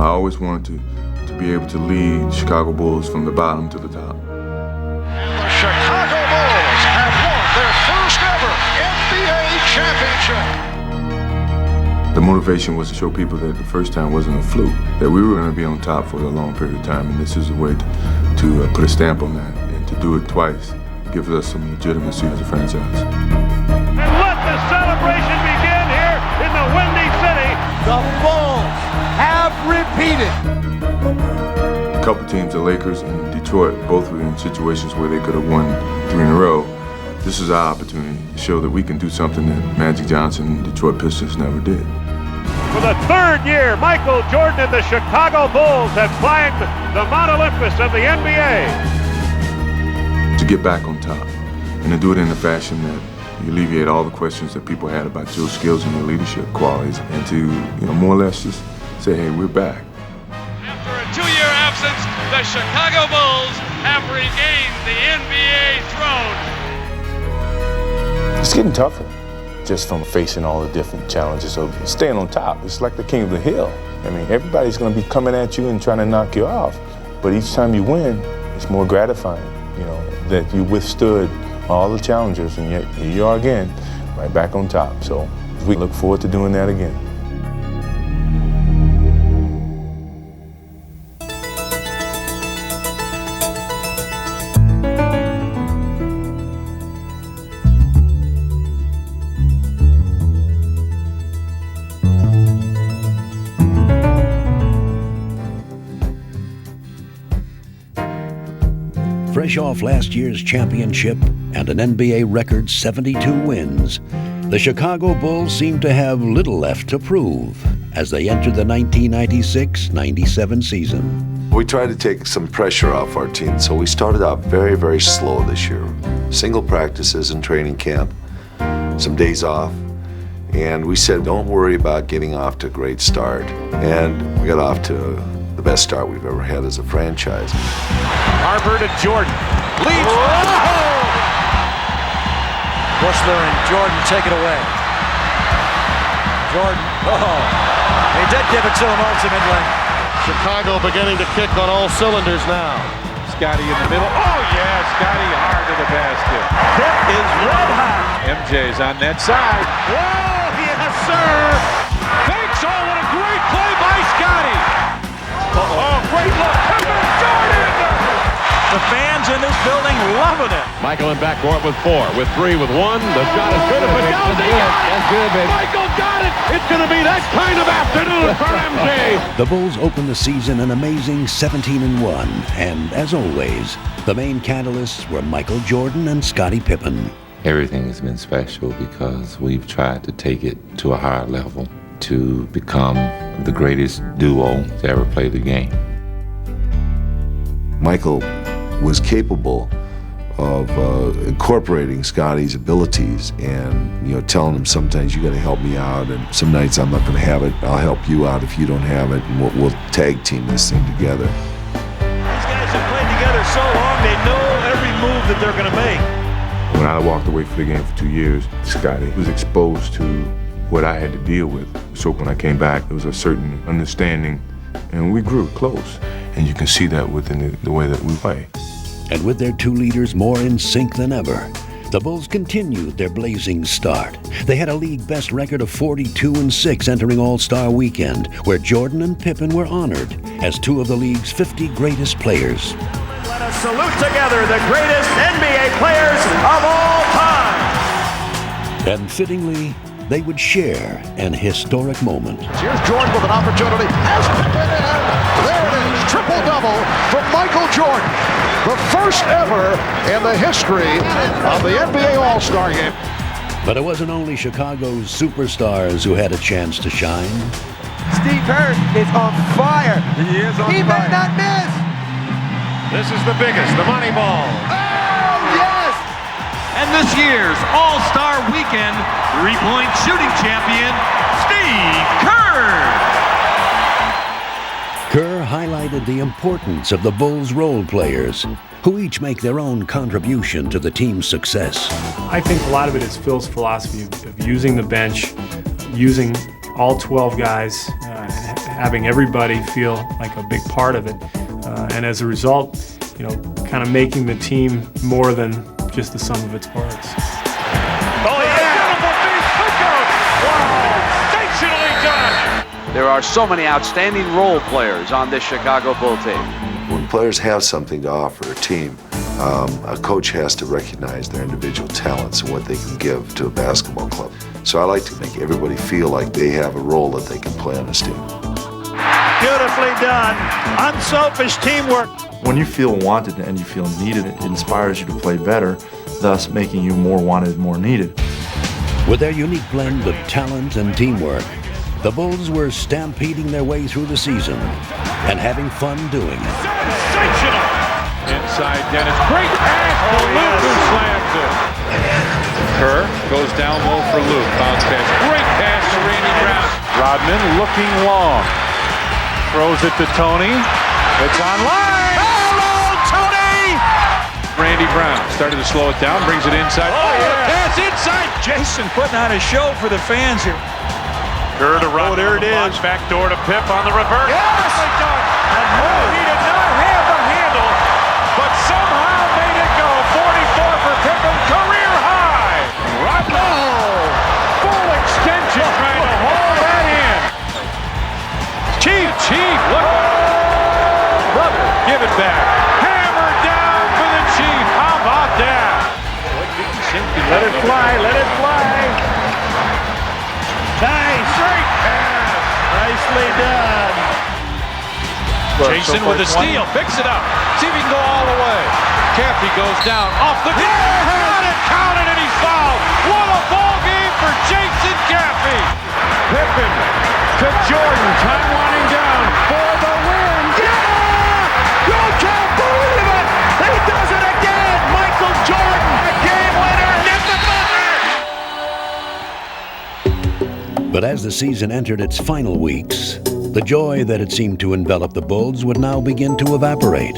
I always wanted to be able to lead Chicago Bulls from the bottom to the top. And the Chicago Bulls have won their first ever NBA championship. The motivation was to show people that the first time wasn't a fluke, that we were going to be on top for a long period of time, and this is a way to put a stamp on that, and to do it twice gives us some legitimacy as a franchise. And let the celebration begin here in the Windy City. The Bulls have repeated. A couple teams, the Lakers and Detroit, both were in situations where they could have won 3 in a row. This is our opportunity to show that we can do something that Magic Johnson and Detroit Pistons never did. For the third year, Michael Jordan and the Chicago Bulls have climbed the Mount Olympus of the NBA. To get back on top, and to do it in a fashion that you alleviate all the questions that people had about your skills and your leadership qualities, and to, more or less just say, hey, we're back. After a 2-year absence, the Chicago Bulls have regained the NBA throne. It's getting tougher, just from facing all the different challenges of staying on top. It's like the king of the hill. I mean, everybody's going to be coming at you and trying to knock you off. But each time you win, it's more gratifying, that you withstood all the challenges, and yet here you are again, right back on top. So we look forward to doing that again. Fresh off last year's championship and an NBA record 72 wins, the Chicago Bulls seem to have little left to prove as they enter the 1996-97 season. We tried to take some pressure off our team, so we started out very, very slow this year. Single practices in training camp, some days off, and we said, don't worry about getting off to a great start. And we got off to the best start we've ever had as a franchise. Harper to Jordan. Leads. Bushler and Jordan take it away. Jordan, he did give it to him ultimately. Chicago beginning to kick on all cylinders now. Scotty in the middle. Oh, yeah, Scotty hard to the basket. Pip is red hot. MJ's on that side. Whoa, yes, sir. Fakes. Oh, what a great play by Scotty. Oh, great look. Jordan. The fans in this building loving it. Michael in backcourt with 4, with 3, with 1. The shot is good. That's good, baby. Michael got it. It's going to be that kind of afternoon for MJ. The Bulls opened the season an amazing 17-1, and as always, the main catalysts were Michael Jordan and Scottie Pippen. Everything has been special because we've tried to take it to a higher level to become the greatest duo to ever play the game. Michael was capable of incorporating Scotty's abilities and telling him sometimes you got to help me out, and some nights I'm not going to have it. I'll help you out if you don't have it, and we'll tag team this thing together. These guys have played together so long, they know every move that they're going to make. When I walked away from the game for 2 years, Scotty was exposed to what I had to deal with. So when I came back, there was a certain understanding, and we grew close. And you can see that within the way that we play. And with their two leaders more in sync than ever, the Bulls continued their blazing start. They had a league-best record of 42-6 entering All-Star Weekend, where Jordan and Pippen were honored as 2 of the league's 50 greatest players. Let us salute together the greatest NBA players of all time. And fittingly, they would share an historic moment. Here's Jordan with an opportunity. Has Pippen in. There it is. Triple-double from Michael Jordan. The first ever in the history of the NBA All-Star Game. But it wasn't only Chicago's superstars who had a chance to shine. Steve Kerr is on fire. He is on fire. He may not miss. This is the biggest, the money ball. Oh, yes! And this year's All-Star Weekend three-point shooting champion, Steve Kerr. Kerr highlighted the importance of the Bulls' role players, who each make their own contribution to the team's success. I think a lot of it is Phil's philosophy of using the bench, using all 12 guys, having everybody feel like a big part of it. And as a result, kind of making the team more than just the sum of its parts. Oh, yeah! Beautiful beat hooker! Wow! Sensationally done! There are so many outstanding role players on this Chicago Bull team. When players have something to offer a team, a coach has to recognize their individual talents and what they can give to a basketball club. So I like to make everybody feel like they have a role that they can play on this team. Beautifully done. Unselfish teamwork. When you feel wanted and you feel needed, it inspires you to play better, thus making you more wanted, more needed. With their unique blend of talent and teamwork, the Bulls were stampeding their way through the season and having fun doing it. Sensational! Inside Dennis. Great pass to Luke, who slams it. Kerr goes down low for Luke. Bounce pass. Great pass to Randy Brown. Rodman looking long. Throws it to Tony. It's online. Hello, Tony! Randy Brown started to slow it down, brings it inside. Oh, yeah. Pass inside. Jason putting on a show for the fans here. Kerr to Rodman. Oh, there it is. Back door to Pip on the reverse. Yes! He did not have the handle, but somehow made it go. 44 for Pippen, career high. Rodman. Full extension trying to hold that in. Chief, look. Brother, give it back. Hammer down for the Chief. How about that? Let it fly, let it fly. Nice. Great pass. Nicely done. Jason with a steal, picks it up. See if he can go all the way. Caffey goes down, off the got it, counted, and he's fouled. What a ball game for Jason Caffey. Pippen to Jordan, time winding down for the win. Yeah! You can't believe it! He does it again! Michael Jordan, a game winner, hit the buzzer! But as the season entered its final weeks, the joy that had seemed to envelop the Bulls would now begin to evaporate.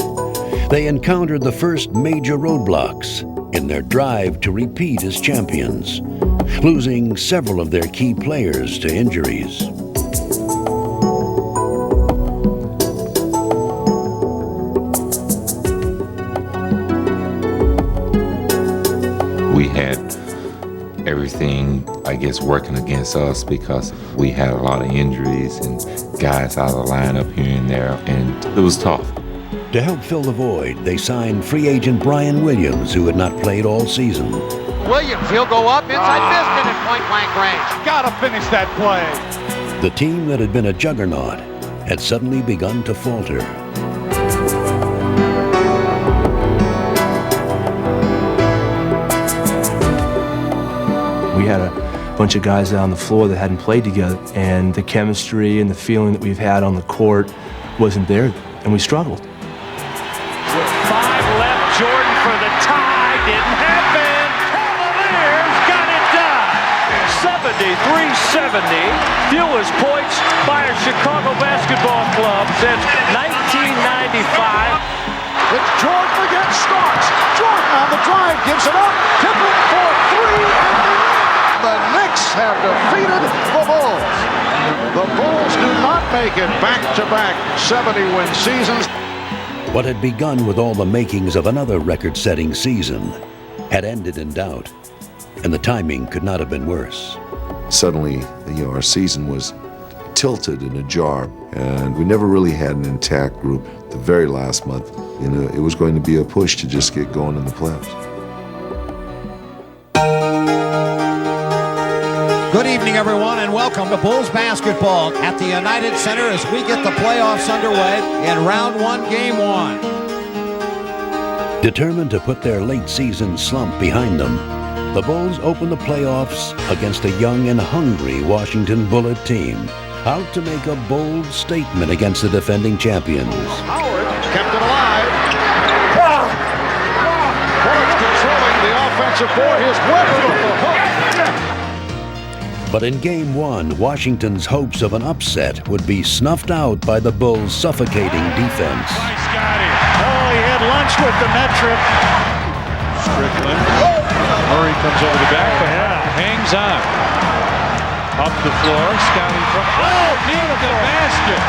They encountered the first major roadblocks in their drive to repeat as champions, losing several of their key players to injuries. We had everything, I guess, working against us because we had a lot of injuries and guys out of the lineup here and there, and it was tough. To help fill the void, they signed free agent Brian Williams, who had not played all season. Williams, he'll go up inside Biscuit at point-blank range. Gotta finish that play. The team that had been a juggernaut had suddenly begun to falter. We had a bunch of guys out on the floor that hadn't played together, and the chemistry and the feeling that we've had on the court wasn't there, and we struggled. With 5 left, Jordan for the tie, didn't happen. Cavaliers got it done. 73-70, fewest points by a Chicago basketball club since 1995. It's Jordan against Starks. Jordan on the drive, gives it up. Pippen for 3. The Knicks have defeated the Bulls. The Bulls do not make it back-to-back 70-win seasons. What had begun with all the makings of another record-setting season had ended in doubt, and the timing could not have been worse. Suddenly, our season was tilted and ajar, and we never really had an intact group. The very last month, it was going to be a push to just get going in the playoffs. Good evening, everyone, and welcome to Bulls basketball at the United Center as we get the playoffs underway in round 1, game 1. Determined to put their late season slump behind them, the Bulls opened the playoffs against a young and hungry Washington Bullet team, out to make a bold statement against the defending champions. Howard kept it alive. Bullets controlling the offensive board. His weapon with the hook. But in Game 1, Washington's hopes of an upset would be snuffed out by the Bulls' suffocating defense. Oh, he had lunch with the metric. Strickland. Murray comes over the back, but hangs on. Up the floor, scouting from, near the basket.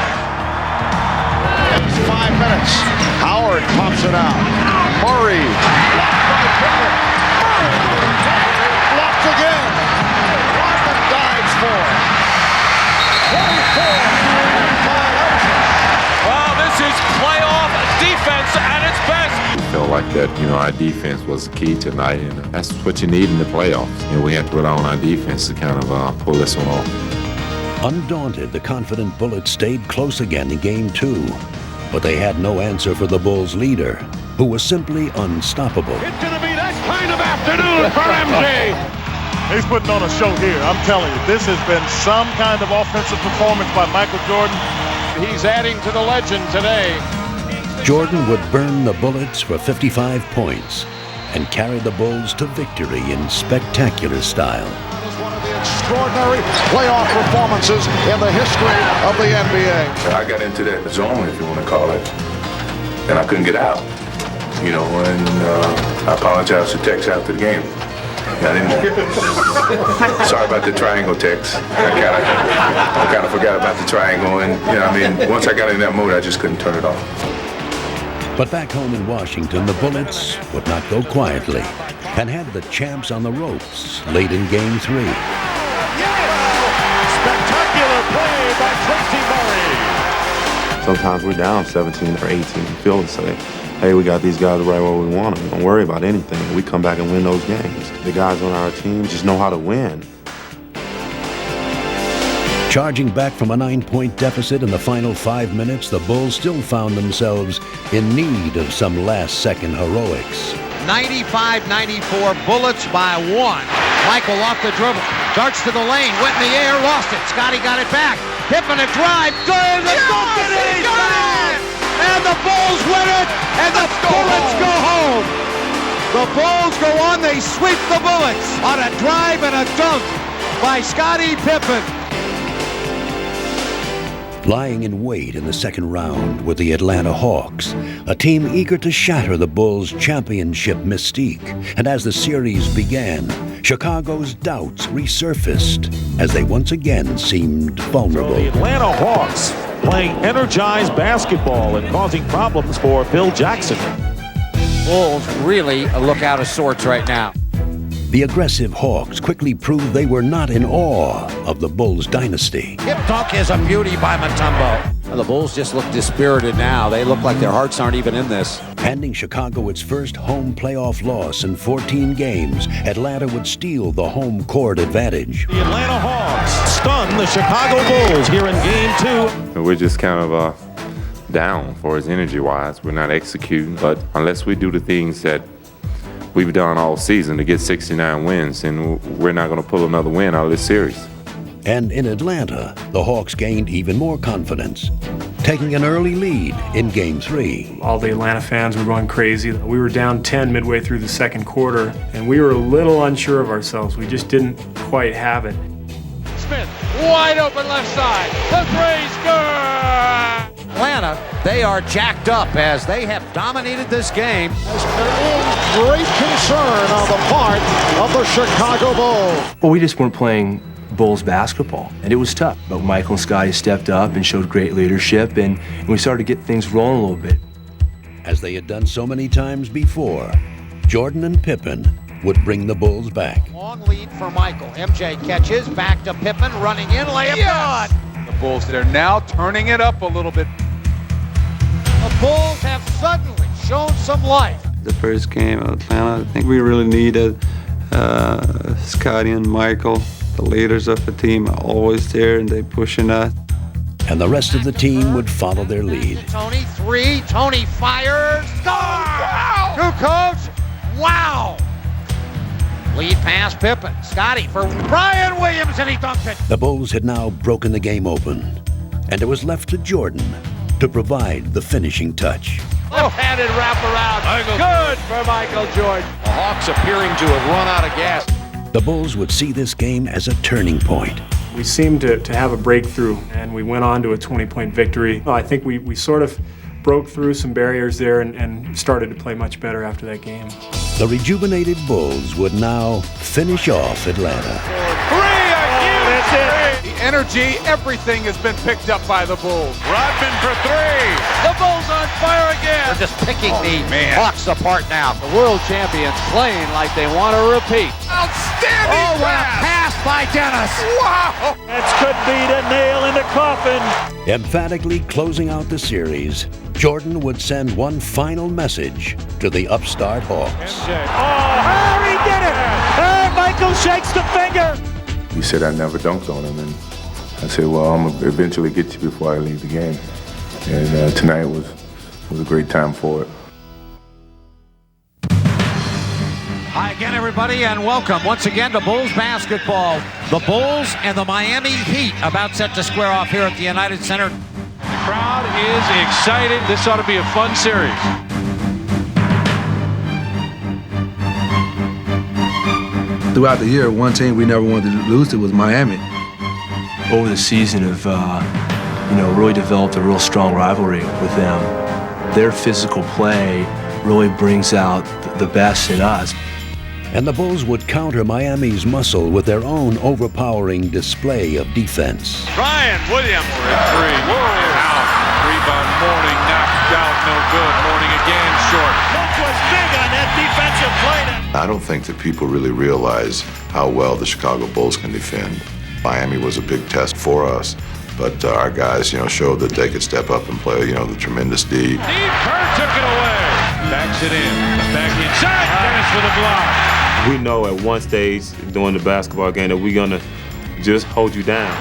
It's 5 minutes. Howard pumps it out. Murray. Blocked by Pippen. Blocked again. Rodman dives for it. 24. Well, this is playoff defense at its best. We felt like that, our defense was the key tonight, and that's what you need in the playoffs. We had to put on our defense to kind of pull this one off. Undaunted, the confident Bullets stayed close again in Game 2, but they had no answer for the Bulls' leader, who was simply unstoppable. It's going to be that kind of afternoon for MJ. He's putting on a show here. I'm telling you, this has been some kind of offensive performance by Michael Jordan. He's adding to the legend today. Jordan would burn the Bullets for 55 points and carry the Bulls to victory in spectacular style. That is one of the extraordinary playoff performances in the history of the NBA. I got into that zone, if you want to call it, and I couldn't get out. And I apologize to Tex after the game. Sorry about the triangle text. I kind of forgot about the triangle, and once I got in that mode, I just couldn't turn it off. But back home in Washington, the Bullets would not go quietly and had the champs on the ropes late in Game 3. Spectacular play by Tracy Murray. Sometimes we're down 17 or 18 and feel the same. Hey, we got these guys right where we want them. Don't worry about anything. We come back and win those games. The guys on our team just know how to win. Charging back from a 9-point deficit in the final 5 minutes, the Bulls still found themselves in need of some last-second heroics. 95-94, Bullets by 1. Michael off the dribble, darts to the lane, went in the air, lost it. Scotty got it back. Pippen a drive, good, the and the Bulls win it, and the Bullets go home. The Bulls go on, they sweep the Bullets on a drive and a dunk by Scottie Pippen. Lying in wait in the second round were the Atlanta Hawks, a team eager to shatter the Bulls' championship mystique. And as the series began, Chicago's doubts resurfaced as they once again seemed vulnerable. So the Atlanta Hawks playing energized basketball and causing problems for Phil Jackson. Bulls really a look out of sorts right now. The aggressive Hawks quickly proved they were not in awe of the Bulls dynasty. Hip dunk is a beauty by Mutombo. The Bulls just look dispirited now. They look like their hearts aren't even in this. Handing Chicago its first home playoff loss in 14 games, Atlanta would steal the home court advantage. The Atlanta Hawks stun the Chicago Bulls here in Game 2. We're just kind of down for us energy-wise. We're not executing, but unless we do the things that we've done all season to get 69 wins, and we're not going to pull another win out of this series. And in Atlanta, the Hawks gained even more confidence, taking an early lead in Game 3. All the Atlanta fans were going crazy. We were down 10 midway through the second quarter, and we were a little unsure of ourselves. We just didn't quite have it. Smith, wide open left side. The three's good! Atlanta, they are jacked up as they have dominated this game. There is great concern on the part of the Chicago Bulls. Well, we just weren't playing Bulls basketball, and it was tough. But Michael and Scotty stepped up and showed great leadership, and we started to get things rolling a little bit. As they had done so many times before, Jordan and Pippen would bring the Bulls back. Long lead for Michael. MJ catches, back to Pippen, running in, layup good. The Bulls that are now turning it up a little bit. The Bulls have suddenly shown some life. The first game of Atlanta, I think we really needed Scotty and Michael, the leaders of the team, are always there and they pushing us. And the rest of the team would follow their lead. Tony, three, Tony fires, score! Wow! Kukoc, wow! Lead pass Pippen, Scotty for Brian Williams, and he dunked it. The Bulls had now broken the game open, and it was left to Jordan to provide the finishing touch. Left-handed wraparound. Good for Michael Jordan. The Hawks appearing to have run out of gas. The Bulls would see this game as a turning point. We seemed to have a breakthrough, and we went on to a 20-point victory. I think we sort of broke through some barriers there and started to play much better after that game. The rejuvenated Bulls would now finish off Atlanta. Three, a huge That's it. The energy, everything has been picked up by the Bulls. Rodman for three. The Bulls on fire again. They're just picking the Bucks apart now. The world champions playing like they want to repeat. Outstanding what a pass by Dennis. Wow. That could be the nail in the coffin. Emphatically closing out the series, Jordan would send one final message to the upstart Hawks. Oh, he did it! And Michael shakes the finger. He said I never dunked on him, and I said, well, I'm going to eventually get you before I leave the game. And tonight was a great time for it. Hi again, everybody, and welcome once again to Bulls basketball. The Bulls and the Miami Heat about set to square off here at the United Center. The crowd is excited. This ought to be a fun series. Throughout the year, one team we never wanted to lose to was Miami. Over the season have really developed a real strong rivalry with them. Their physical play really brings out the best in us. And the Bulls would counter Miami's muscle with their own overpowering display of defense. Ryan Williams for three. Out. Rebound Mourning knocked out. No good. Mourning again short. Coach was big on that defensive play. I don't think that people really realize how well the Chicago Bulls can defend. Miami was a big test for us, but our guys, showed that they could step up and play, the tremendous D. Steve Kerr took it away. Backs it in. Back inside. Dennis with a block. We know at one stage during the basketball game that we're going to just hold you down.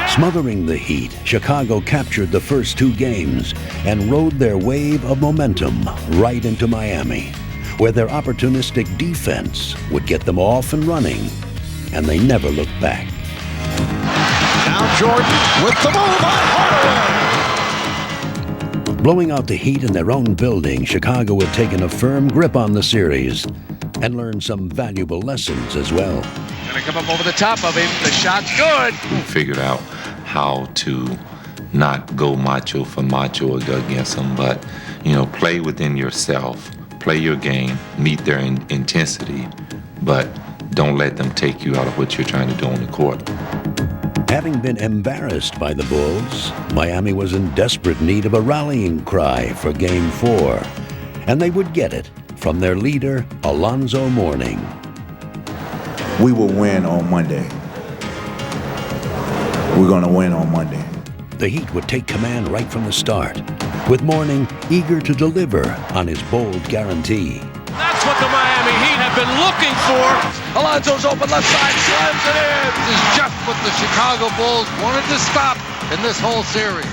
Smothering the Heat, Chicago captured the first two games and rode their wave of momentum right into Miami, where their opportunistic defense would get them off and running, and they never looked back. Now Jordan with the move on Hardaway. Blowing out the Heat in their own building, Chicago had taken a firm grip on the series and learned some valuable lessons as well. Gonna come up over the top of him. The shot's good. We figured out how to not go macho for macho against them, but, play within yourself, play your game, meet their intensity, but don't let them take you out of what you're trying to do on the court. Having been embarrassed by the Bulls, Miami was in desperate need of a rallying cry for Game 4, and they would get it from their leader, Alonzo Mourning. We will win on Monday. We're going to win on Monday. The Heat would take command right from the start, with Mourning eager to deliver on his bold guarantee. That's what the Miami Heat have been looking for. Alonzo's open left side, slams it in. This is just what the Chicago Bulls wanted to stop in this whole series.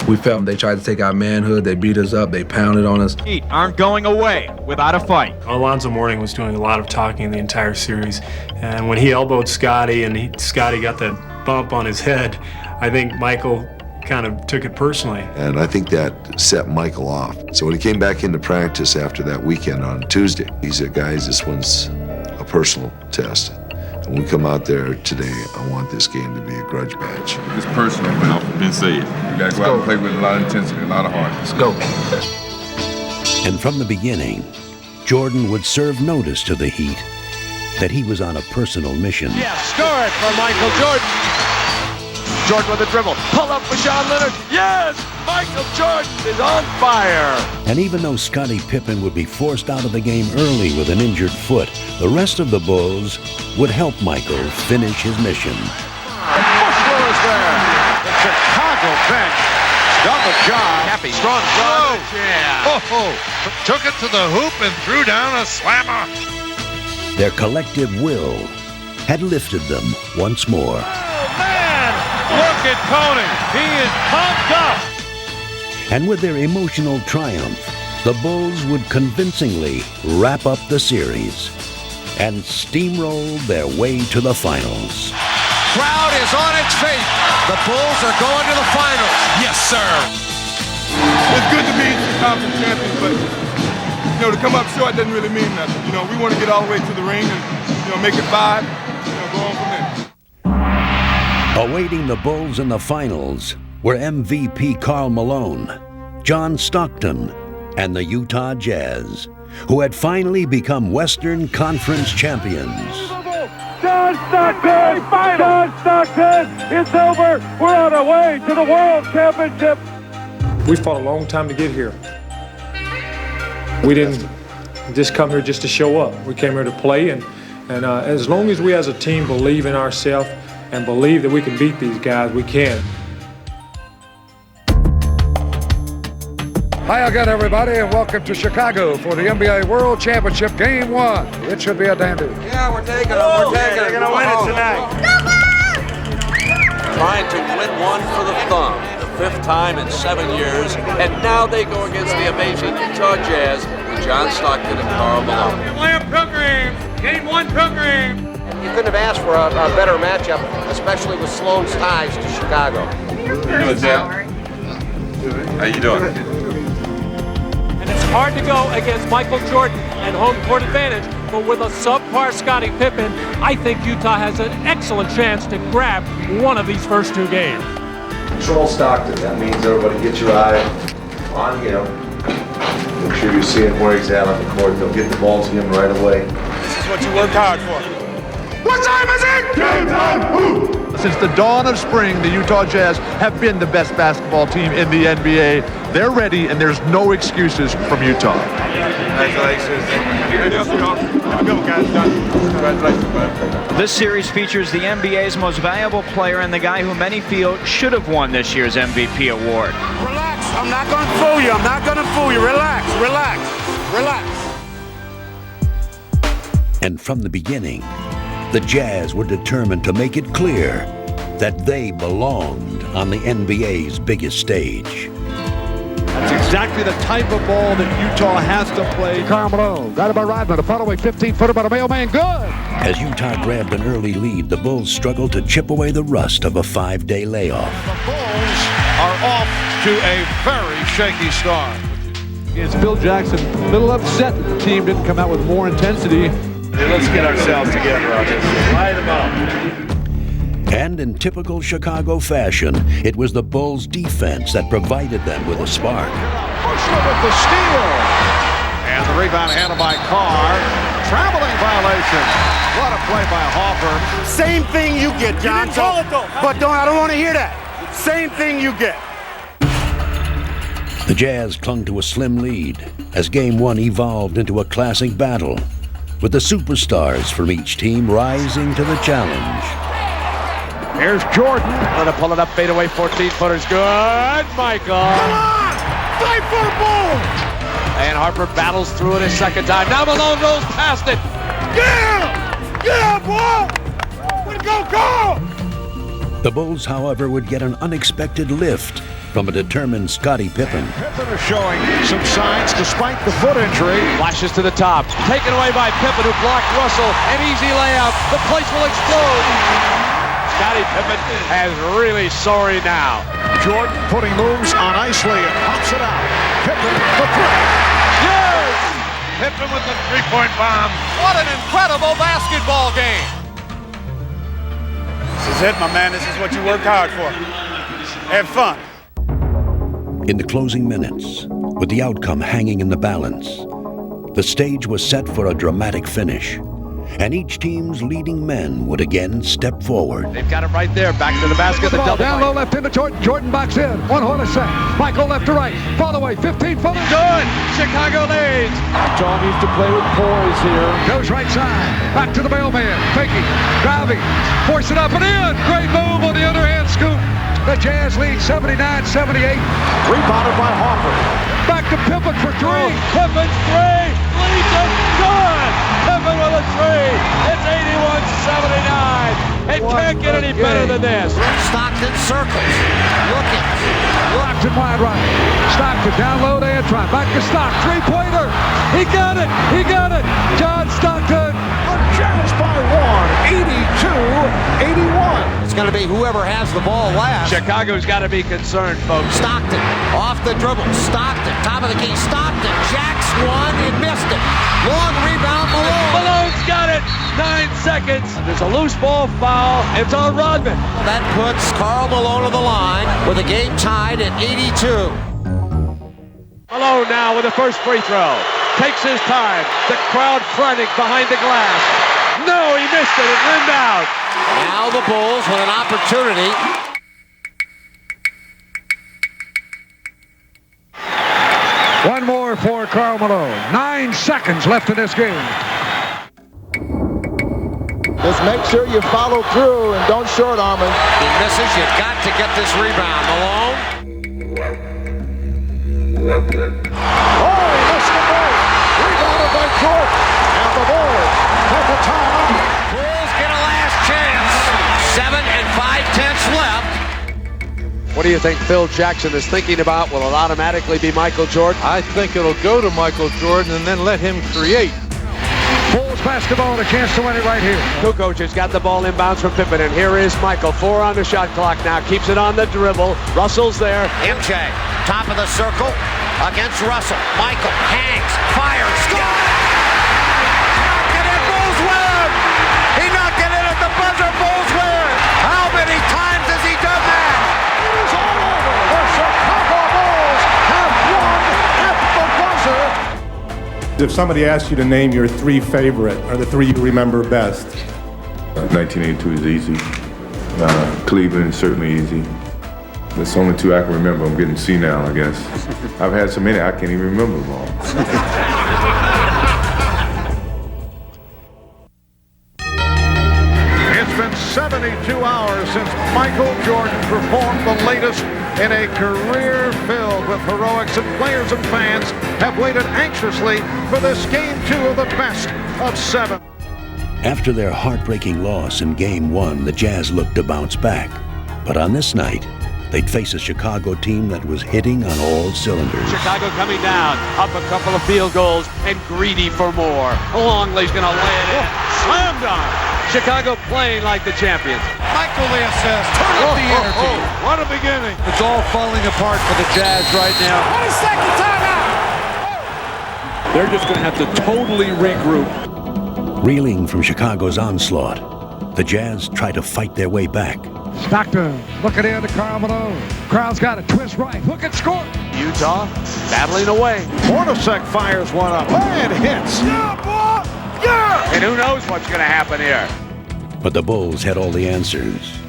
We felt they tried to take our manhood, they beat us up, they pounded on us. Heat aren't going away without a fight. Alonzo Mourning was doing a lot of talking the entire series, and when he elbowed Scotty and Scotty got that bump on his head, I think Michael kind of took it personally. And I think that set Michael off. So when he came back into practice after that weekend on Tuesday, he said, guys, this one's a personal test. When we come out there today, I want this game to be a grudge match. It's personal, man. Been said. You got to go out and play with a lot of intensity, a lot of heart. Let's go. And from the beginning, Jordan would serve notice to the Heat that he was on a personal mission. Yeah, score it for Michael Jordan. Jordan with a dribble. Pull up for Sean Leonard. Yes! Michael Jordan is on fire. And even though Scottie Pippen would be forced out of the game early with an injured foot, the rest of the Bulls would help Michael finish his mission. Bushler is there. The Chicago bench done the job. Happy. Strong drive. Yeah. Took it to the hoop and threw down a slammer. Their collective will had lifted them once more. Look at Coney. He is pumped up. And with their emotional triumph, the Bulls would convincingly wrap up the series and steamroll their way to the finals. Crowd is on its feet. The Bulls are going to the finals. Yes, sir. It's good to be conference champions, but, to come up short doesn't really mean nothing. We want to get all the way to the ring and, make it 5, go on from there. Awaiting the Bulls in the finals were MVP Karl Malone, John Stockton, and the Utah Jazz, who had finally become Western Conference champions. John Stockton! John Stockton, it's over. We're on our way to the World Championship. We fought a long time to get here. We didn't just come here just to show up. We came here to play, and as long as we as a team believe in ourselves and believe that we can beat these guys, we can. Hi again, everybody, and welcome to Chicago for the NBA World Championship Game 1. It should be a dandy. Yeah, we're taking them. We're taking them. They're going to win it tonight. Trying to win one for the thumb, the 5th time in 7 years, and now they go against the amazing Utah Jazz with John Stockton and Karl Malone. Lamb program, Game 1 program. You couldn't have asked for a better matchup, especially with Sloan's ties to Chicago. How you doing? And it's hard to go against Michael Jordan and home court advantage, but with a subpar Scottie Pippen, I think Utah has an excellent chance to grab one of these first 2 games. Control Stockton. That means everybody get your eye on him. Make sure you see him where he's at on the court. They'll get the ball to him right away. This is what you work hard for. What time is it? Game time! Since the dawn of spring, the Utah Jazz have been the best basketball team in the NBA. They're ready, and there's no excuses from Utah. Congratulations. This series features the NBA's most valuable player and the guy who many feel should have won this year's MVP award. Relax. I'm not going to fool you. I'm not going to fool you. Relax. Relax. Relax. And from the beginning, the Jazz were determined to make it clear that they belonged on the NBA's biggest stage. That's exactly the type of ball that Utah has to play. Karl Malone, got it by Rodman, a follow-away 15-footer by the mailman, good! As Utah grabbed an early lead, the Bulls struggled to chip away the rust of a 5-day layoff. The Bulls are off to a very shaky start. It's Phil Jackson, a little upset that the team didn't come out with more intensity. Let's get ourselves together on this. Light them up. And in typical Chicago fashion, it was the Bulls' defense that provided them with a spark. Bushler with the steal. And the rebound handled by Carr. Traveling violation. What a play by Hoffer. Same thing you get, John. But I don't want to hear that. Same thing you get. The Jazz clung to a slim lead as Game 1 evolved into a classic battle, with the superstars from each team rising to the challenge. Here's Jordan. Gonna pull it up, fadeaway 14-footer's good. Michael. Come on! Fight for the Bulls! And Harper battles through it a second time. Now Malone rolls past it. Yeah! Yeah, boy! Way to go, Carl! The Bulls, however, would get an unexpected lift from a determined Scottie Pippen. Pippen is showing some signs despite the foot injury. Flashes to the top. Taken away by Pippen, who blocked Russell. An easy layup. The place will explode. Scottie Pippen has really sorry now. Jordan putting moves on Isley and pops it out. Pippen the three. Yes! Pippen with the three-point bomb. What an incredible basketball game. This is it, my man. This is what you work hard for. Have fun. In the closing minutes, with the outcome hanging in the balance, the stage was set for a dramatic finish, and each team's leading men would again step forward. They've got it right there. Back to the basket. The double down low left into Jordan. Jordan box in. 1 horn a set. Michael left to right. Follow away. 15-footer. Good. Chicago leads. Utah needs to play with poise here. Goes right side. Back to the mailman. Faking. Driving. Force it up and in. Great move on the underhand scoop. The Jazz lead 79-78. Rebounded by Hoffer. Back to Pippen for 3. Pippen's 3. Leads it. Good. Pippen with a 3. It's 81-79. It can't get any better than this. Stockton circles. Looking. Stockton wide right. Stockton down low to Antron. Back to Stock. 3-pointer. He got it. He got it. John Stockton. Jazz by 1. 82-81. It's going to be whoever has the ball last. Chicago's got to be concerned, folks. Stockton off the dribble. Stockton, top of the key. Stockton jacks one and missed it. Long rebound, Malone. Malone's got it. 9 seconds. There's a loose ball foul. It's on Rodman. That puts Karl Malone on the line with the game tied at 82. Malone now with the first free throw. Takes his time. The crowd frantic behind the glass. No, he missed it. It rimmed out. Now Now the Bulls with an opportunity. One more for Karl Malone. 9 seconds left in this game. Just make sure you follow through and don't short arm him. He misses. You've got to get this rebound. Malone. Oh, he missed the break. Rebounded by Jordan. And the Bulls take a timeout. Bulls get a last chance. 7 5/10 left. What do you think Phil Jackson is thinking about? Will it automatically be Michael Jordan? I think it'll go to Michael Jordan and then let him create. Bulls basketball and a chance to win it right here. Kukoc has got the ball inbounds from Pippen, and here is Michael. 4 on the shot clock now. Keeps it on the dribble. Russell's there. MJ, top of the circle against Russell. Michael hangs, fires, score! Knocked it in, Bulls win! He knocked it in at the buzzer, Bulls win! How many times has he done that? It is all over. The Chicago Bulls have won at the buzzer. If somebody asks you to name your 3 favorite, or the 3 you remember best. 1982 is easy. Cleveland is certainly easy. That's the only 2 I can remember. I'm getting senile, I guess. I've had so many I can't even remember them all. It's been 72 hours since Michael Jordan performed the latest in a career filled with heroics, and players and fans have waited anxiously for this Game 2 of the best of 7. After their heartbreaking loss in Game 1, the Jazz looked to bounce back. But on this night, they'd face a Chicago team that was hitting on all cylinders. Chicago coming down, up a couple of field goals, and greedy for more. Longley's going to lay it in. Slam dunk. Chicago playing like the champions. Michael the assist. Turn up the energy. What a beginning. It's all falling apart for the Jazz right now. 22nd timeout. They're just going to have to totally regroup. Reeling from Chicago's onslaught, the Jazz try to fight their way back. Stockton looking in to Karl Malone. Crowd's got a twist right. Look at score. Utah battling away. Hornacek fires one up and hits. Yeah, boy! Yeah! And who knows what's going to happen here. But the Bulls had all the answers,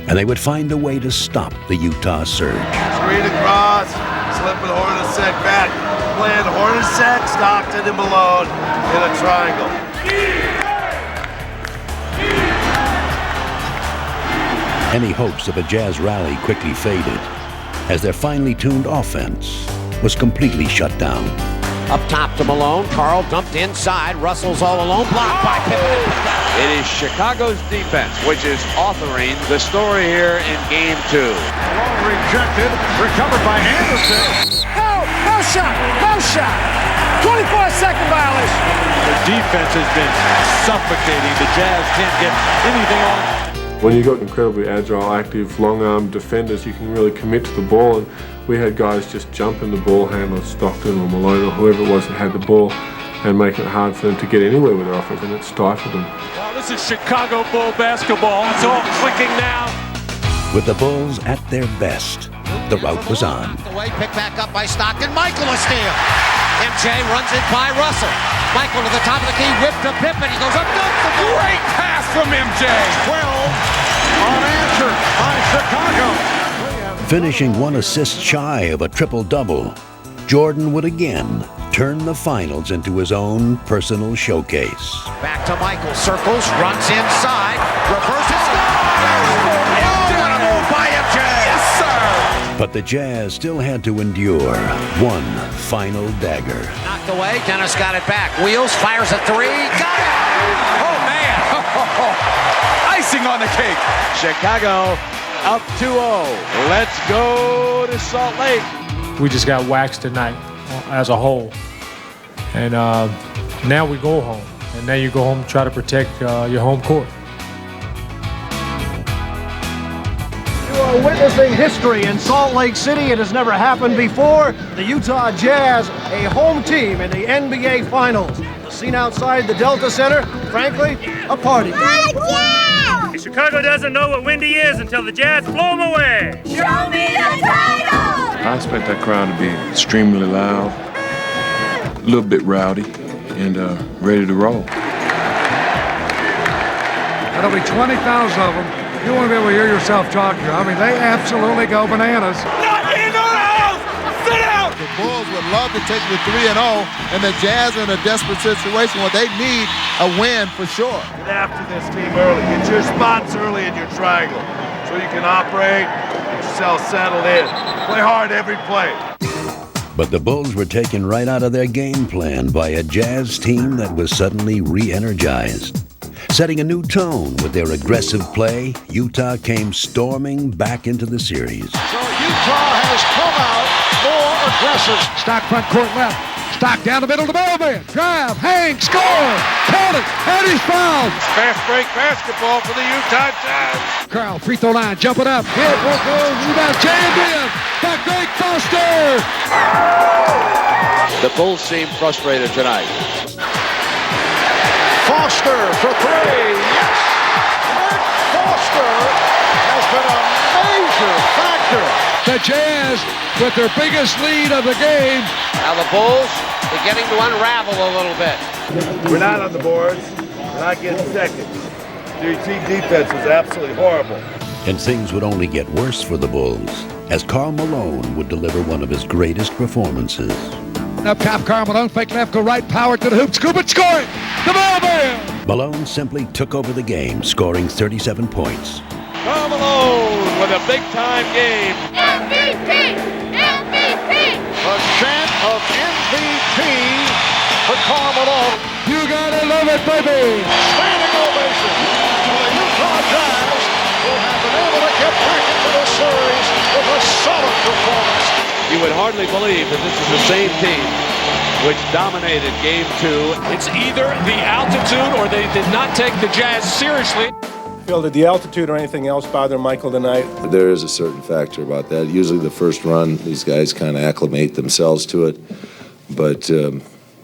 and they would find a way to stop the Utah surge. Screen across, slipping Hornacek back. Playing Hornacek, Stockton, and Malone in a triangle. Any hopes of a Jazz rally quickly faded as their finely tuned offense was completely shut down. Up top to Malone. Karl dumped inside. Russell's all alone. Blocked by Pippen. It is Chicago's defense which is authoring the story here in Game 2. Malone rejected. Recovered by Anderson. No shot. No shot. 24-second violation. The defense has been suffocating. The Jazz can't get anything on. When you got incredibly agile, active, long-armed defenders, you can really commit to the ball. And we had guys just jump in the ball handler, Stockton or Malone or whoever it was that had the ball, and making it hard for them to get anywhere with their offense, and it stifled them. Wow, this is Chicago Bull basketball. It's all clicking now. With the Bulls at their best, the rout was on. Away, picked back up by Stockton. Michael a steal. MJ runs it by Russell. Michael to the top of the key, whipped to Pippen. He goes up, dunks the ball. Great pass from MJ. 12 unanswered by Chicago. Finishing 1 assist shy of a triple-double, Jordan would again turn the finals into his own personal showcase. Back to Michael, circles, runs inside, reverses, scores! Oh, what a move by MJ! Yes, sir! But the Jazz still had to endure one final dagger. Knocked away, Dennis got it back. Wheels, fires a 3, got it! Oh, man! Icing on the cake. Chicago up 2-0. Let's go to Salt Lake. We just got waxed tonight as a whole. And now we go home. And now you go home and try to protect your home court. You are witnessing history in Salt Lake City. It has never happened before. The Utah Jazz, a home team in the NBA Finals. The scene outside the Delta Center, frankly, a party. Chicago doesn't know what windy is until the Jazz blow them away. Show me the title! I expect that crowd to be extremely loud, a little bit rowdy, and ready to roll. That'll be 20,000 of them You want to be able to hear yourself talk here. I mean, they absolutely go bananas. Not in the house! Sit down! The Bulls would love to take the 3-0, and the Jazz are in a desperate situation where they need a win for sure. Get after this team early. Get your spots early in your triangle so you can operate, get yourself settled in. Play hard every play. But the Bulls were taken right out of their game plan by a Jazz team that was suddenly re-energized. Setting a new tone with their aggressive play, Utah came storming back into the series. So Utah has come out more aggressive. Stock front court left. Stock down the middle to Melvin. Drive, hang, score. Count it, and he's fouled. Fast break basketball for the Utah Jazz. Carl, free throw line, jumping up. Hit, won't go, rebound, jammed in. By Greg Foster. The Bulls seem frustrated tonight. Foster for three. Yes! Greg Foster has been a major factor. The Jazz with their biggest lead of the game. Now the Bulls beginning to unravel a little bit. We're not on the boards. We're not getting seconds. Your team defense was absolutely horrible. And things would only get worse for the Bulls as Karl Malone would deliver one of his greatest performances. Up top, Karl Malone, fake left, go right, power to the hoop, scoop it, score it! The Melvin! Malone simply took over the game, scoring 37 points. Karl Malone with a big-time game. MVP! MVP! A chant of MVP for Karl Malone. You gotta love it, baby! Standing ovation to the Utah Jazz, who have been able to get back into the series with a solid performance. You would hardly believe that this is the same team which dominated Game 2. It's either the altitude or they did not take the Jazz seriously. Phil, did the altitude or anything else bother Michael tonight? There is a certain factor about that. Usually the first run, these guys kind of acclimate themselves to it, but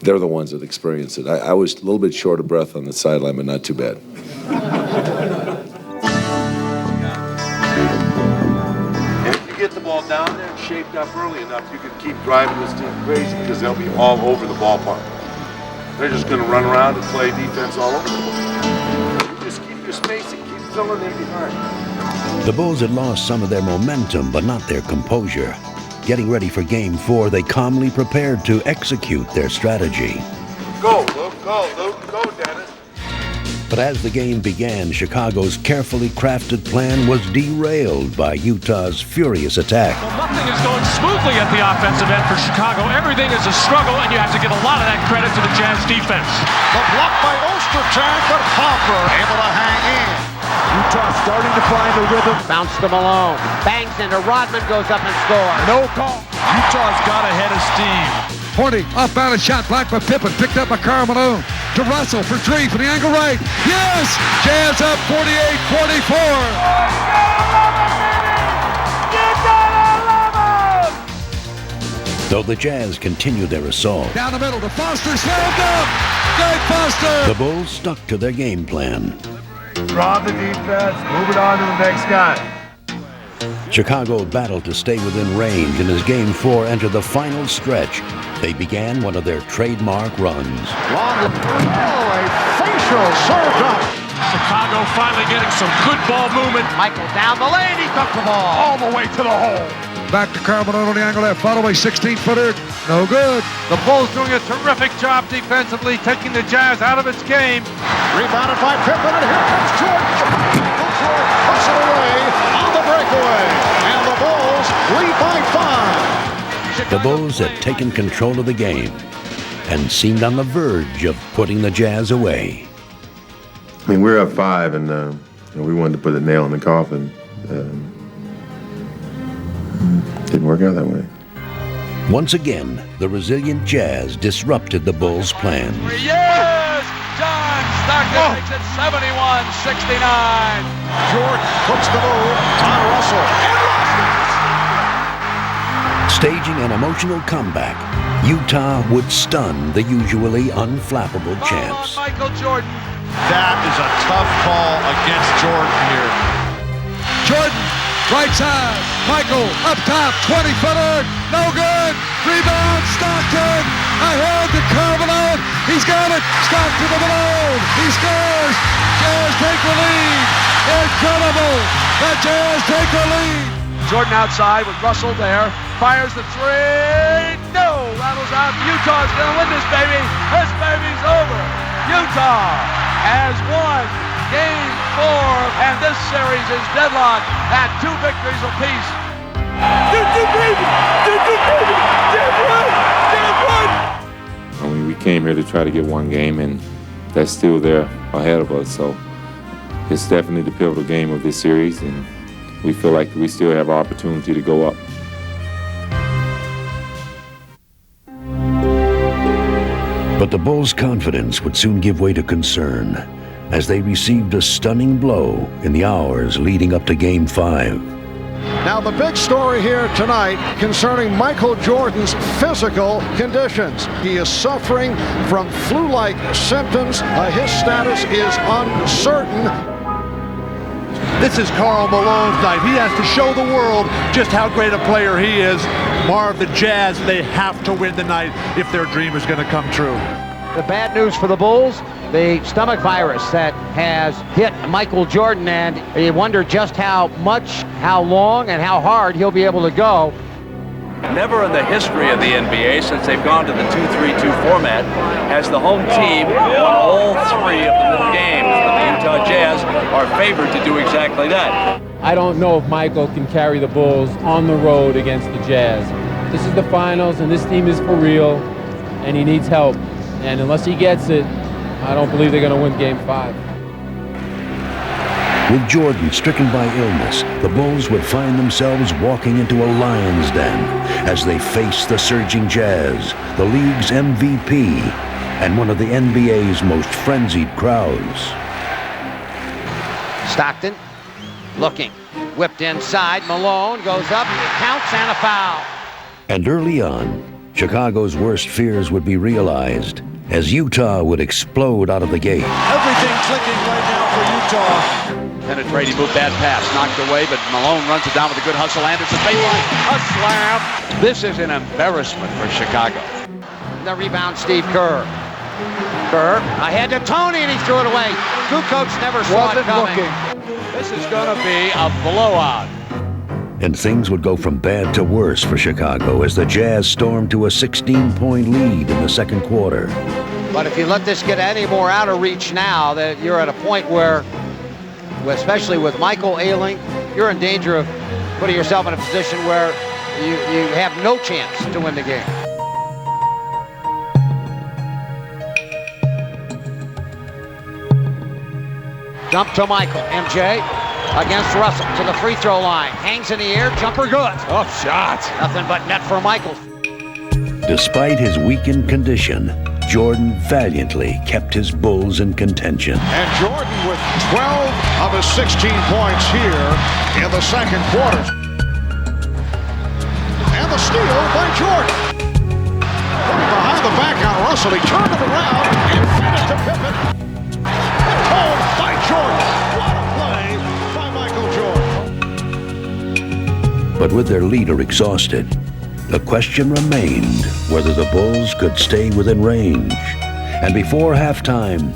they're the ones that experience it. I was a little bit short of breath on the sideline, but not too bad. Get the ball down there and shaped up early enough, you can keep driving this team crazy because they'll be all over the ballpark. They're just going to run around and play defense all over the ball. You just keep your spacing, keep filling in behind. The Bulls had lost some of their momentum, but not their composure. Getting ready for Game 4, they calmly prepared to execute their strategy. Go, Luke, go, Dennis. But as the game began, Chicago's carefully crafted plan was derailed by Utah's furious attack. Well, nothing is going smoothly at the offensive end for Chicago. Everything is a struggle, and you have to give a lot of that credit to the Jazz defense. The block by Ostertag, but Hopper able to hang in. Utah starting to find the rhythm. Bounce to Malone. Bangs into Rodman, goes up and scores. No call. Utah's got a head of steam. Horny, off-balance shot, blocked by Pippen, picked up by Karl Malone. To Russell for three, from the angle right. Yes! Jazz up 48-44. Though the Jazz continued their assault, Down the middle to Foster, slammed up! Greg Foster! the Bulls stuck to their game plan. Draw the defense, move it on to the next guy. Chicago battled to stay within range, and as Game 4 entered the final stretch, they began one of their trademark runs. Long, a facial served up. Chicago finally getting some good ball movement. Michael down the lane, he took the ball all the way to the hole. Back to Karl Malone on the angle left, follow a 16-footer, no good. The Bulls doing a terrific job defensively, taking the Jazz out of its game. Rebounded by Pippen, and here comes Jordan. Michael Jordan puts it away on the breakaway. And the Bulls lead by 5. The Bulls had taken control of the game and seemed on the verge of putting the Jazz away. I mean, we're up 5, and we wanted to put a nail in the coffin. Didn't work out that way. Once again, the resilient Jazz disrupted the Bulls' plans. Yes! John Stockton makes it 71-69. Jordan puts the move on Russell. And Staging an emotional comeback, Utah would stun the usually unflappable champs. Michael Jordan. that is a tough call against Jordan here. Jordan, right side. Michael, up top, 20-footer. No good. Rebound, Stockton. Ahead to Malone. He's got it. Stop to the Malone. He scores. Jazz take the lead. Incredible. The Jazz take the lead. Jordan outside with Russell there. Fires the three. No. Rattles out. Utah's going to win this baby. This baby's over. Utah has won Game 4, and this series is deadlocked at 2 victories apiece. I mean, we came here to try to get one game, and that's still there ahead of us. So it's definitely the pivotal game of this series, and we feel like we still have our opportunity to go up. But the Bulls' confidence would soon give way to concern as they received a stunning blow in the hours leading up to Game 5. Now the big story here tonight concerning Michael Jordan's physical conditions. He is suffering from flu-like symptoms. His status is uncertain. This is Karl Malone's night. He has to show the world just how great a player he is. Marv, the Jazz, they have to win tonight if their dream is going to come true. The bad news for the Bulls, the stomach virus that has hit Michael Jordan, and you wonder just how much, how long, and how hard he'll be able to go. Never in the history of the NBA, since they've gone to the 2-3-2 format, has the home team won all 3 of the games. But the Utah Jazz are favored to do exactly that. I don't know if Michael can carry the Bulls on the road against the Jazz. This is the finals, and this team is for real, and he needs help. And unless he gets it, I don't believe they're going to win Game 5. With Jordan stricken by illness, the Bulls would find themselves walking into a lion's den as they face the surging Jazz, the league's MVP, and one of the NBA's most frenzied crowds. Stockton looking, whipped inside. Malone goes up, counts, and a foul. And early on, Chicago's worst fears would be realized as Utah would explode out of the gate. Everything clicking right now for Utah. Penetrating move, bad pass, knocked away, but Malone runs it down with a good hustle. Anderson, baseline, a slam. This is an embarrassment for Chicago. The rebound, Steve Kerr. Kerr ahead to Tony, and he threw it away. Kukoc never saw it coming. This is going to be a blowout. And things would go from bad to worse for Chicago as the Jazz stormed to a 16-point lead in the second quarter. But if you let this get any more out of reach now, that you're at a point where, especially with Michael ailing, you're in danger of putting yourself in a position where you have no chance to win the game. Jump to Michael, MJ. Against Russell to the free throw line. Hangs in the air, jumper good. Oh, shot. Nothing but net for Michael. Despite his weakened condition, Jordan valiantly kept his Bulls in contention. And Jordan with 12 of his 16 points here in the second quarter. And the steal by Jordan. Putting behind the back on Russell. He turned it around and fed it to Pippen. And pulled by Jordan. What a play by Michael Jordan. But with their leader exhausted, the question remained whether the Bulls could stay within range. And before halftime,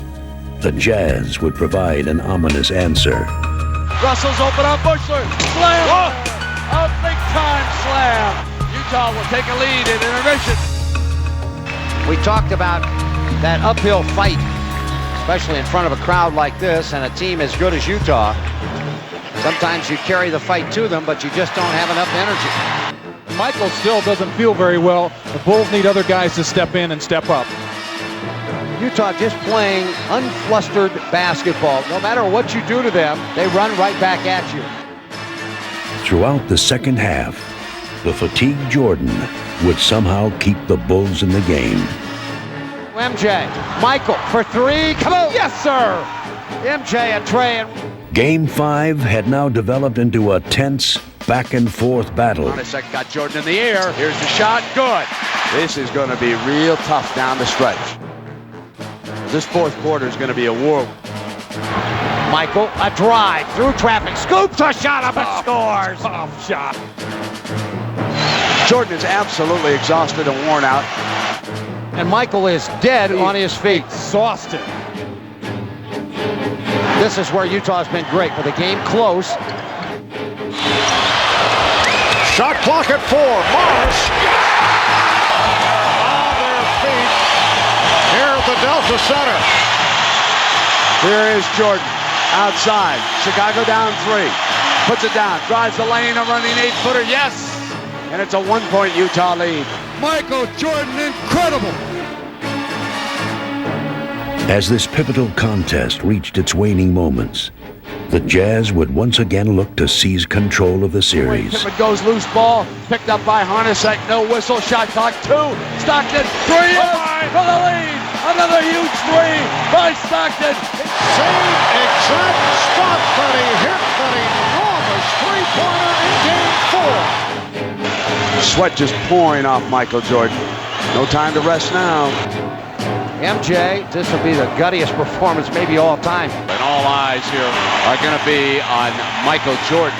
the Jazz would provide an ominous answer. Russell's open on Bushler. Slam! Oh! A big-time slam. Utah will take a lead in intermission. We talked about that uphill fight, especially in front of a crowd like this and a team as good as Utah. Sometimes you carry the fight to them, but you just don't have enough energy. Michael still doesn't feel very well. The Bulls need other guys to step in and step up. Utah just playing unflustered basketball. No matter what you do to them, they run right back at you. Throughout the second half, the fatigued Jordan would somehow keep the Bulls in the game. MJ, Michael for three. Come on. Yes, sir. MJ and Trey. Game 5 had now developed into a tense back-and-forth battle. On a second, got Jordan in the air. Here's the shot. Good. This is going to be real tough down the stretch. This fourth quarter is going to be a war. Michael, a drive through traffic. Scoops a shot up and scores. Tough shot. Jordan is absolutely exhausted and worn out. And Michael is dead on his feet. Exhausted. This is where Utah's been great, with the game close. Shot clock at 4. Morris. On their feet here at the Delta Center. Here is Jordan outside. Chicago down 3. Puts it down. Drives the lane. A running 8-footer. Yes. And it's a 1-point Utah lead. Michael Jordan, incredible. As this pivotal contest reached its waning moments, the Jazz would once again look to seize control of the series. Pippen goes loose ball. Picked up by Hornacek. No whistle. Shot clock 2. Stockton. 3 for the lead. Another huge 3 by Stockton. Same exact spot that he hit that enormous three-pointer in Game 4. Sweat just pouring off Michael Jordan. No time to rest now. MJ, this will be the guttiest performance maybe all time. And all eyes here are going to be on Michael Jordan.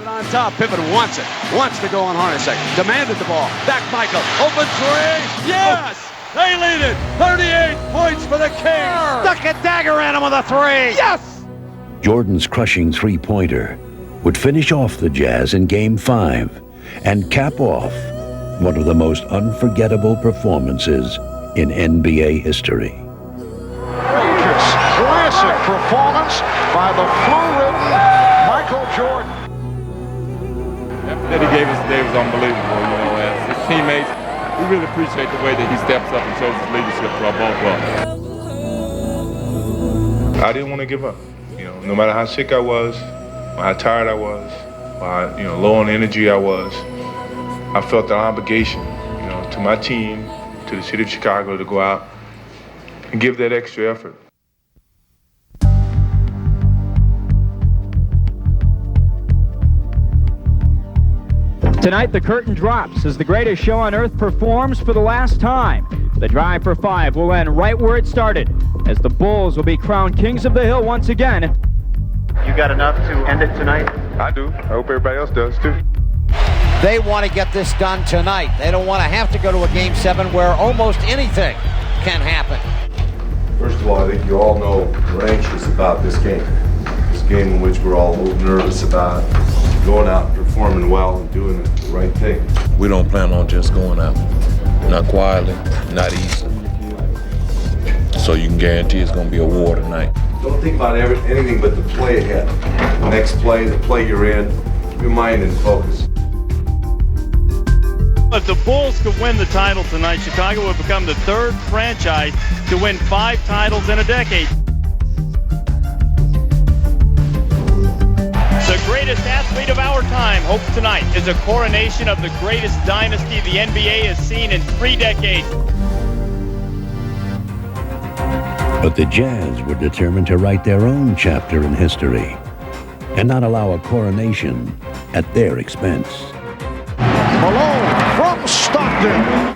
On top, Pippen wants it. Wants to go on Hornacek. Demanded the ball. Back Michael. Open 3. Yes! They lead it. 38 points for the Kings. Stuck a dagger at him with a 3. Yes! Jordan's crushing three-pointer would finish off the Jazz in Game 5 and cap off one of the most unforgettable performances in NBA history. Classic performance by the flu-ridden Michael Jordan. That he gave us today was unbelievable. You know, as his teammates, we really appreciate the way that he steps up and shows his leadership to our ball club. I didn't want to give up. You know, no matter how sick I was, or how tired I was, or how, low on energy I was, I felt the obligation, to my team, to the city of Chicago, to go out and give that extra effort. Tonight, the curtain drops as the greatest show on earth performs for the last time. The drive for 5 will end right where it started, as the Bulls will be crowned kings of the hill once again. You got enough to end it tonight? I do. I hope everybody else does, too. They want to get this done tonight. They don't want to have to go to a Game 7 where almost anything can happen. First of all, I think you all know we're anxious about this game. This game in which we're all a little nervous about going out and performing well and doing the right thing. We don't plan on just going out. Not quietly, not easily. So you can guarantee it's going to be a war tonight. Don't think about anything but the play ahead. The next play, the play you're in, your mind and focus. If the Bulls could win the title tonight, Chicago would become the 3rd franchise to win 5 titles in a decade. The greatest athlete of our time hopes tonight is a coronation of the greatest dynasty the NBA has seen in 3 decades. But the Jazz were determined to write their own chapter in history and not allow a coronation at their expense. Malone from Stockton.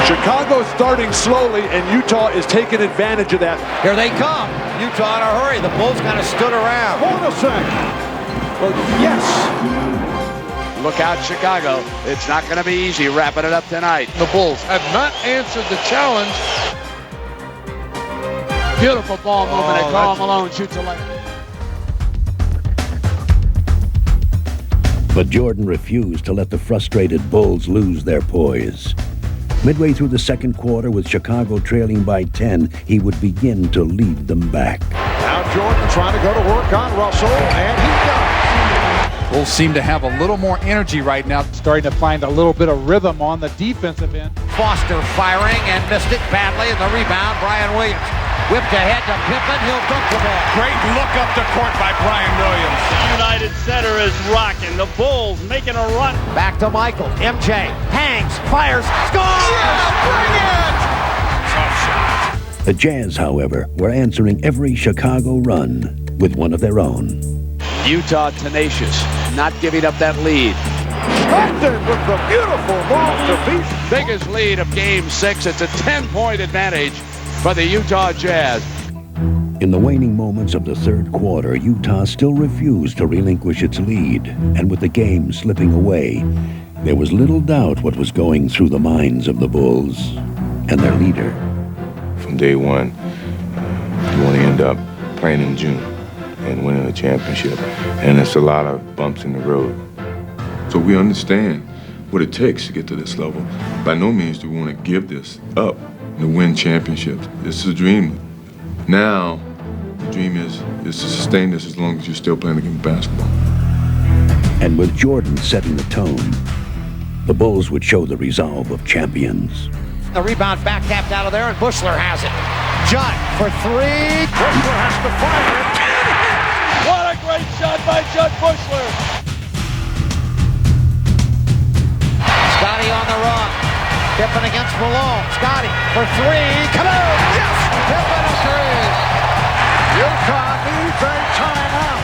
Chicago's starting slowly, and Utah is taking advantage of that. Here they come. Utah in a hurry. The Bulls kind of stood around. Hornacek. Well, yes. Look out, Chicago. It's not going to be easy wrapping it up tonight. The Bulls have not answered the challenge. Beautiful ball movement, and Karl Malone shoots a layup. But Jordan refused to let the frustrated Bulls lose their poise. Midway through the second quarter, with Chicago trailing by 10, he would begin to lead them back. Now Jordan trying to go to work on Russell, and he does. Bulls seem to have a little more energy right now, starting to find a little bit of rhythm on the defensive end. Foster firing and missed it badly, and the rebound, Brian Williams. Whipped ahead to Pippen, he'll dunk the ball. Great look up the court by Brian Williams. United Center is rocking. The Bulls making a run. Back to Michael. MJ hangs, fires, scores! Yeah, bring it! Tough shot. The Jazz, however, were answering every Chicago run with one of their own. Utah tenacious, not giving up that lead. Stockton with the beautiful ball to beat. Biggest lead of Game 6. It's a 10-point advantage for the Utah Jazz. In the waning moments of the third quarter, Utah still refused to relinquish its lead, and with the game slipping away, There was little doubt what was going through the minds of the Bulls and their leader. From day one, you want to end up playing in June and winning a championship. And it's a lot of bumps in the road. So we understand what it takes to get to this level. By no means do we want to give this up to win championships. This is a dream. Now, the dream is to sustain this as long as you're still playing the game of basketball. And with Jordan setting the tone, the Bulls would show the resolve of champions. The rebound back tapped out of there, and Bushler has it. Judd for three. Bushler has to fire it. What a great shot by Judd Bushler. Scotty on the run. Pippen against Malone. Scotty for three. Come on! Yes! Pippen a three. Utah needs a timeout.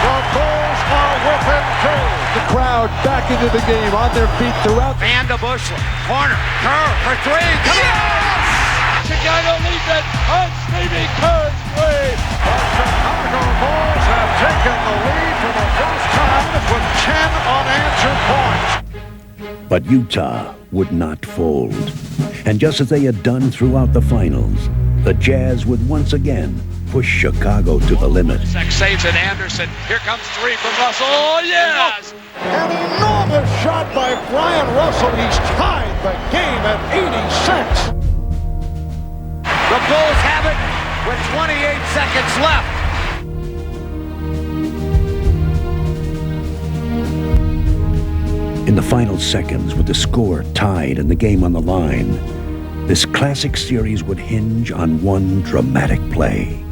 The Bulls are within two. The crowd back into the game, on their feet throughout. And to Bushler. Corner. Kerr for three. Come on! Chicago leads it on Stevie Kerr's three. The Chicago Bulls have taken the lead for the first time with 10 unanswered points. But Utah would not fold. And just as they had done throughout the finals, the Jazz would once again push Chicago to the limit. Sex saves it. Anderson. Here comes three from Russell. Yes! An enormous shot by Brian Russell. He's tied the game at 86. The Bulls have it with 28 seconds left. In the final seconds, with the score tied and the game on the line, this classic series would hinge on one dramatic play. He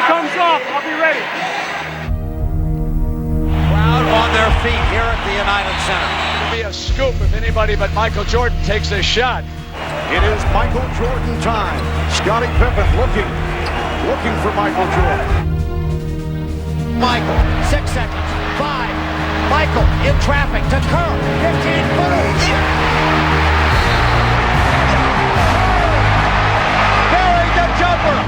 comes off. I'll be ready. Crowd on their feet here at the United Center. It'll be a scoop if anybody but Michael Jordan takes this shot. It is Michael Jordan time. Scottie Pippen looking for Michael Jordan. Michael, 6 seconds, 5. Michael in traffic to Kerr, 15-footer. Burying the jumper.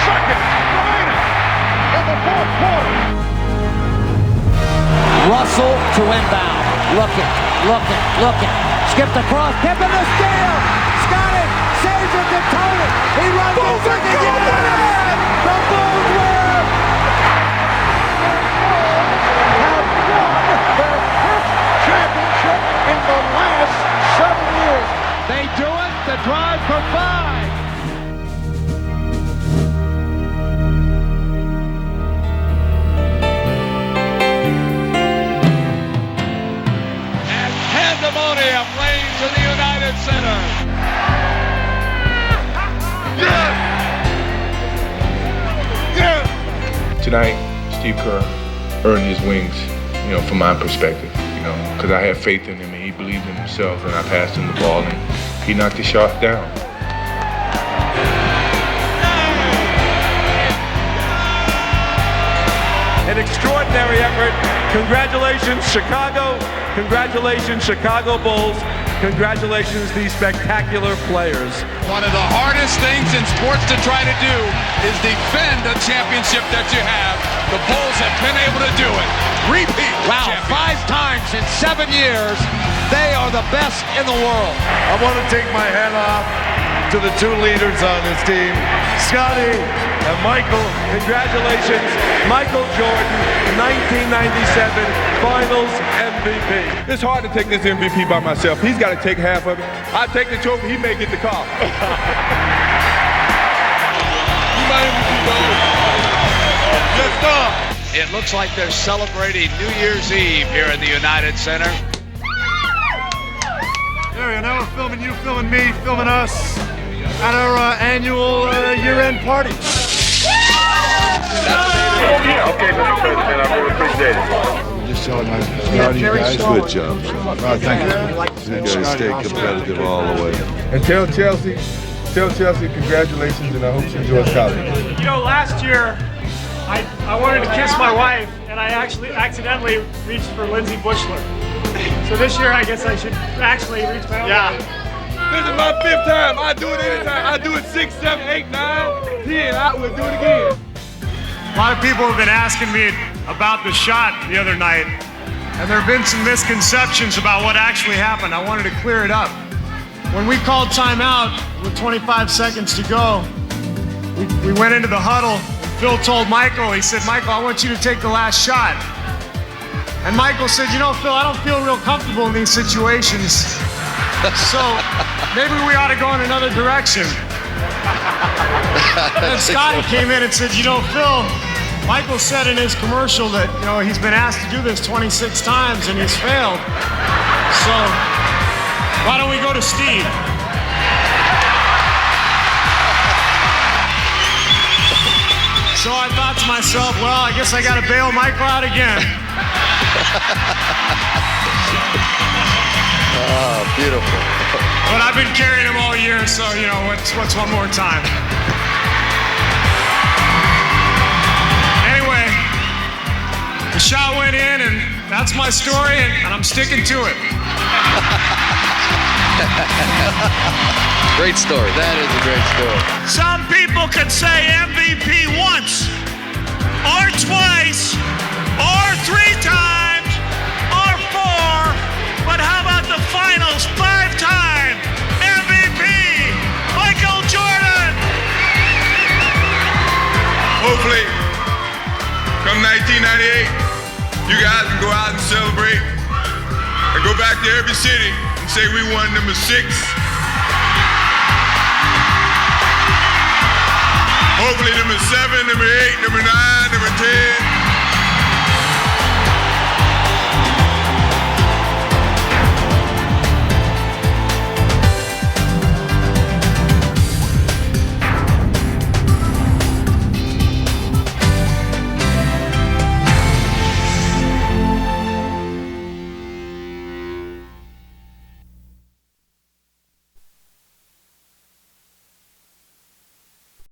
Seconds remaining in the fourth quarter. Russell to inbound. Looking. Skipped across. Pippen to steal. Scotty saves it to Tony. He runs it second. Yes! The Bulls win! Have won their fifth championship in the last 7 years. They do it. The drive for 5. Pandemonium reigns in the United Center. Tonight, Steve Kerr earned his wings, from my perspective, because I had faith in him and he believed in himself, and I passed him the ball and he knocked the shot down. An extraordinary effort. Congratulations, Chicago. Congratulations, Chicago Bulls. Congratulations, these spectacular players. One of the hardest things in sports to try to do is defend a championship that you have. The Bulls have been able to do it. Repeat. Wow, champions. 5 times in 7 years. They are the best in the world. I want to take my hat off to the two leaders on this team, Scotty and Michael. Congratulations, Michael Jordan, 1997 Finals MVP. It's hard to take this MVP by myself. He's got to take half of it. I take the trophy, he may get the car. You my MVP, dog. Yes, sir. It looks like they're celebrating New Year's Eve here in the United Center. There, now we're filming you, filming me, filming us at our annual year-end party. Okay, Mr. President, I really appreciate it. Just telling my Scotty guys. Good job. Thank you. You guys stay competitive all the way. And tell Chelsea, congratulations, and I hope she enjoys college. Last year, I wanted to kiss my wife, and I actually accidentally reached for Lindsay Bushler. So this year, I guess I should actually reach my own wife. This is my 5th time. I do it anytime. I do it 6, 7, 8, 9, 10. I will do it again. A lot of people have been asking me about the shot the other night, and there have been some misconceptions about what actually happened. I wanted to clear it up. When we called timeout with 25 seconds to go, we went into the huddle. Phil told Michael, he said, Michael, I want you to take the last shot. And Michael said, you know, Phil, I don't feel real comfortable in these situations. So maybe we ought to go in another direction. And Scotty came in and said, you know, Phil, Michael said in his commercial that, you know, he's been asked to do this 26 times and he's failed. So why don't we go to Steve? So I thought to myself, well, I guess I got to bail Michael out again. Oh, beautiful. But I've been carrying him all year, so, you know, what's one more time? Anyway, the shot went in, and that's my story, and I'm sticking to it. Great story. That is a great story. Some people could say MVP once, or twice, or 3 times, or 4, but how about the finals 5-time MVP, Michael Jordan? Hopefully, come 1998, you guys can go out and celebrate and go back to every city and say we won number 6. Hopefully number 7, number 8, number 9, number 10.